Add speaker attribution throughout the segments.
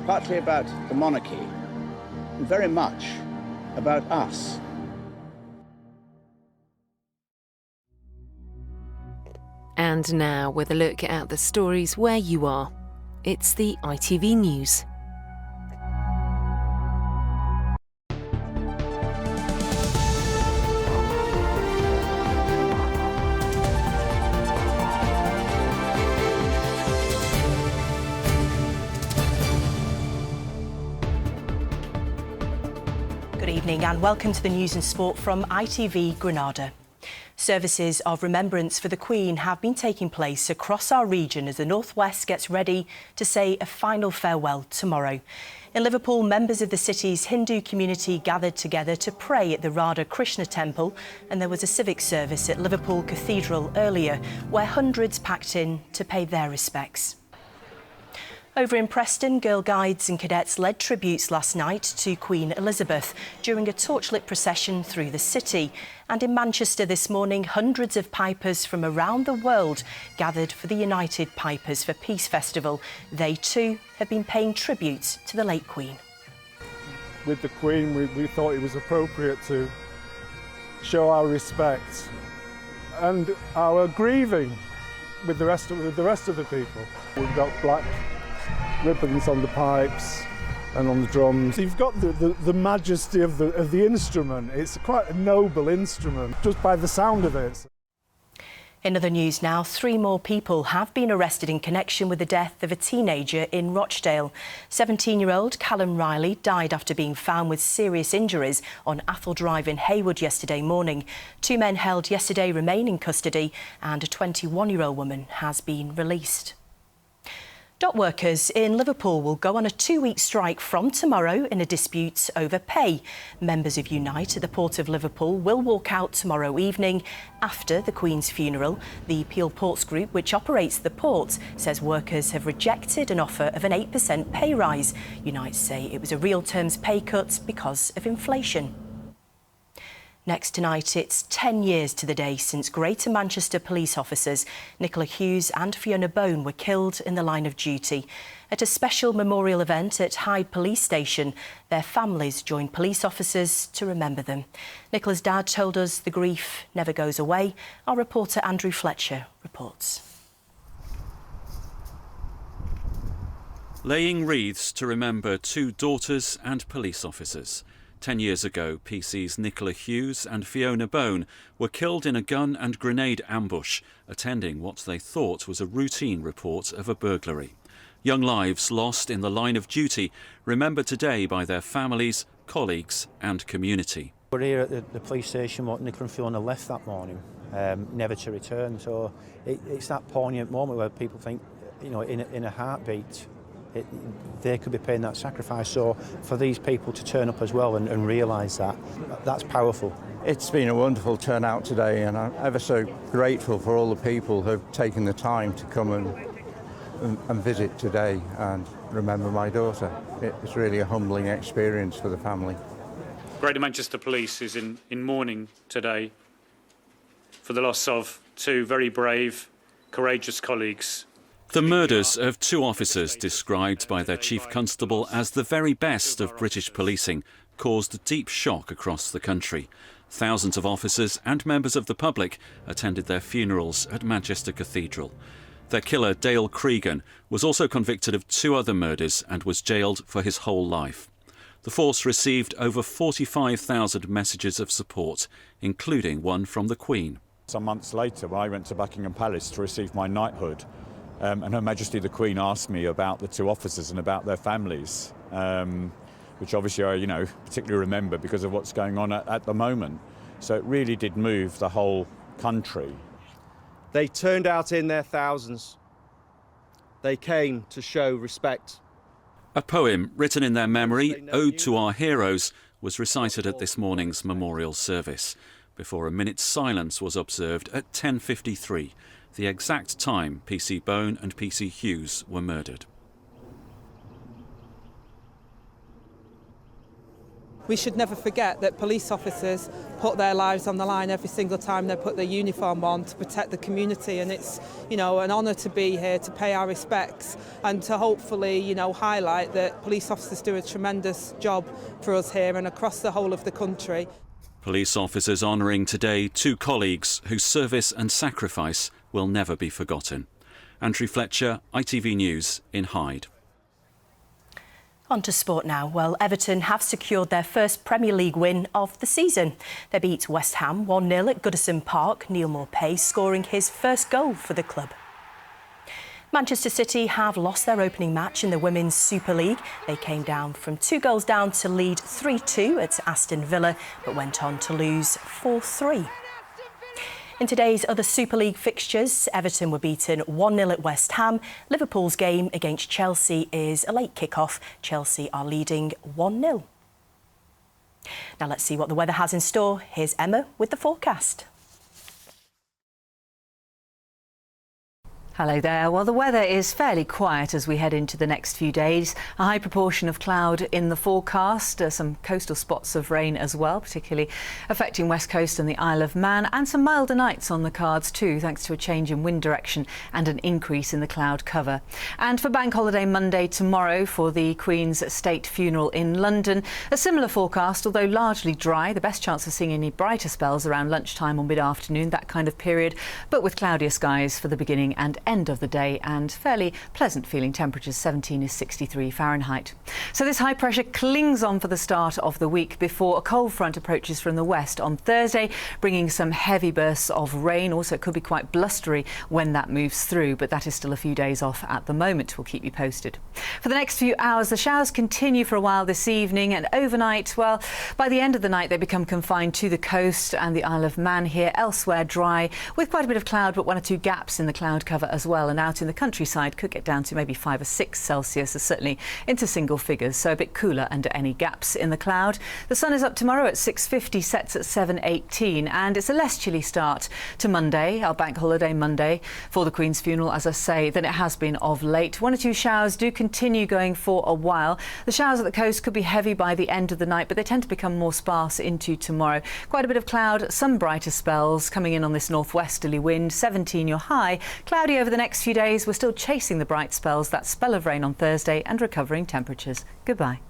Speaker 1: partly about the monarchy, and very much about us.
Speaker 2: And now, with a look at the stories where you are, it's the ITV News.
Speaker 3: Good evening and welcome to the news and sport from ITV Granada. Services of remembrance for the Queen have been taking place across our region as the North West gets ready to say a final farewell tomorrow. In Liverpool, members of the city's Hindu community gathered together to pray at the Radha Krishna Temple, and there was a civic service at Liverpool Cathedral earlier where hundreds packed in to pay their respects. Over in Preston, Girl Guides and cadets led tributes last night to Queen Elizabeth during a torchlit procession through the city. And in Manchester this morning, hundreds of pipers from around the world gathered for the United Pipers for Peace Festival. They too have been paying tribute to the late Queen.
Speaker 4: With the Queen, we thought it was appropriate to show our respect and our grieving with the rest of the people. We've got black ribbons on the pipes and on the drums. You've got the majesty of the instrument. It's quite a noble instrument, just by the sound of it.
Speaker 3: In other news now, 3 more people have been arrested in connection with the death of a teenager in Rochdale. 17-year-old Callum Riley died after being found with serious injuries on Athol Drive in Haywood yesterday morning. 2 men held yesterday remain in custody and a 21-year-old woman has been released. Dock workers in Liverpool will go on a 2-week strike from tomorrow in a dispute over pay. Members of Unite at the Port of Liverpool will walk out tomorrow evening after the Queen's funeral. The Peel Ports Group, which operates the port, says workers have rejected an offer of an 8% pay rise. Unite say it was a real terms pay cut because of inflation. Next tonight, it's 10 years to the day since Greater Manchester police officers Nicola Hughes and Fiona Bone were killed in the line of duty. At a special memorial event at Hyde Police Station, their families joined police officers to remember them. Nicola's dad told us the grief never goes away. Our reporter Andrew Fletcher reports.
Speaker 5: Laying wreaths to remember 2 daughters and police officers. 10 years ago, PC's Nicola Hughes and Fiona Bone were killed in a gun and grenade ambush, attending what they thought was a routine report of a burglary. Young lives lost in the line of duty, remembered today by their families, colleagues and community.
Speaker 6: We're here at the police station what Nicola and Fiona left that morning, never to return. So it's that poignant moment where people think, you know, in a heartbeat, they could be paying that sacrifice. So for these people to turn up as well and realise that's powerful.
Speaker 7: It's been a wonderful turnout today, and I'm ever so grateful for all the people who've taken the time to come and visit today and remember my daughter. It's really a humbling experience for the family.
Speaker 8: Greater Manchester Police is in mourning today for the loss of 2 very brave, courageous colleagues.
Speaker 5: The murders of 2 officers, described by their chief constable as the very best of British policing, caused deep shock across the country. Thousands of officers and members of the public attended their funerals at Manchester Cathedral. Their killer, Dale Cregan, was also convicted of 2 other murders and was jailed for his whole life. The force received over 45,000 messages of support, including one from the Queen.
Speaker 9: Some months later, when I went to Buckingham Palace to receive my knighthood, and Her Majesty the Queen asked me about the 2 officers and about their families, which obviously I, particularly remember because of what's going on at the moment. So it really did move the whole country.
Speaker 10: They turned out in their thousands. They came to show respect.
Speaker 5: A poem written in their memory, Ode to Our Heroes, was recited at this morning's memorial service, before a minute's silence was observed at 10:53. The exact time PC Bone and PC Hughes were murdered.
Speaker 11: we should never forget that police officers put their lives on the line every single time they put their uniform on to protect the community, and it's, you know, an honour to be here to pay our respects and to hopefully, you know, highlight that police officers do a tremendous job for us here and across the whole of the country.
Speaker 5: Police officers honouring today 2 colleagues whose service and sacrifice will never be forgotten. Andrew Fletcher, ITV News in Hyde.
Speaker 3: On to sport now. Well, Everton have secured their first Premier League win of the season. They beat West Ham 1-0 at Goodison Park, Neil Maupay scoring his first goal for the club. Manchester City have lost their opening match in the Women's Super League. They came down from 2 goals down to lead 3-2 at Aston Villa, but went on to lose 4-3. In today's other Super League fixtures, Everton were beaten 1-0 at West Ham. Liverpool's game against Chelsea is a late kick-off. Chelsea are leading 1-0. Now let's see what the weather has in store. Here's Emma with the forecast.
Speaker 12: Hello there. Well, the weather is fairly quiet as we head into the next few days. A high proportion of cloud in the forecast, some coastal spots of rain as well, particularly affecting West Coast and the Isle of Man, and some milder nights on the cards too, thanks to a change in wind direction and an increase in the cloud cover. And for Bank Holiday Monday tomorrow, for the Queen's state funeral in London, a similar forecast, although largely dry. The best chance of seeing any brighter spells around lunchtime or mid-afternoon, that kind of period, but with cloudier skies for the beginning and end of the day, and fairly pleasant feeling temperatures. 17 is 63 Fahrenheit. So this high pressure clings on for the start of the week before a cold front approaches from the west on Thursday, bringing some heavy bursts of rain. Also, it could be quite blustery when that moves through, but that is still a few days off at the moment. We'll keep you posted. For the next few hours, the showers continue for a while this evening, and overnight, well, by the end of the night, they become confined to the coast and the Isle of Man here. Elsewhere, dry with quite a bit of cloud, but 1 or 2 gaps in the cloud cover as well, and out in the countryside could get down to maybe 5 or 6 Celsius, or certainly into single figures, so a bit cooler under any gaps in the cloud. The sun is up tomorrow at 6:50, sets at 7:18, and it's a less chilly start to Monday, our Bank Holiday Monday, for the Queen's funeral, as I say, than it has been of late. 1 or 2 showers do continue going for a while. The showers at the coast could be heavy by the end of the night, but they tend to become more sparse into tomorrow. Quite a bit of cloud, some brighter spells coming in on this northwesterly wind. 17 your high. Cloudy over the next few days. We're still chasing the bright spells, that spell of rain on Thursday, and recovering temperatures. Goodbye.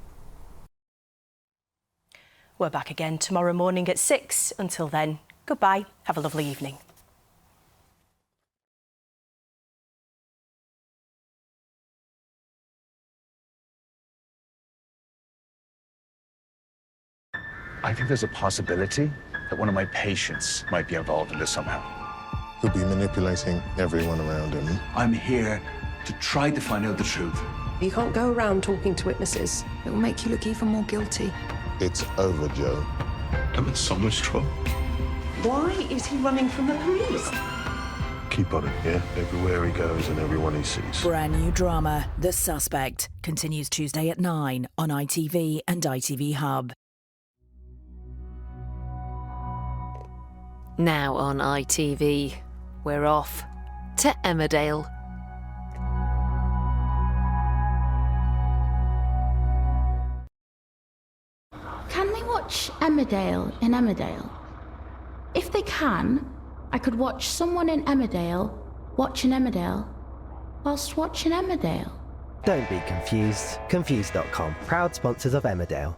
Speaker 3: We're back again tomorrow morning at 6. Until then, goodbye. Have a lovely evening.
Speaker 13: I think there's a possibility that one of my patients might be involved in this somehow.
Speaker 14: He'll be manipulating everyone around him.
Speaker 13: I'm here to try to find out the truth.
Speaker 15: You can't go around talking to witnesses. It will make you look even more guilty.
Speaker 14: It's over, Joe.
Speaker 13: I'm in so much trouble.
Speaker 15: Why is he running from the police?
Speaker 14: Keep on it, yeah? Everywhere he goes and everyone he sees.
Speaker 16: Brand new drama, The Suspect, continues Tuesday at 9 on ITV and ITV Hub.
Speaker 2: Now on ITV, we're off to Emmerdale.
Speaker 17: Can they watch Emmerdale in Emmerdale? If they can, I could watch someone in Emmerdale watching Emmerdale whilst watching Emmerdale.
Speaker 18: Don't be confused. Confused.com, proud sponsors of Emmerdale.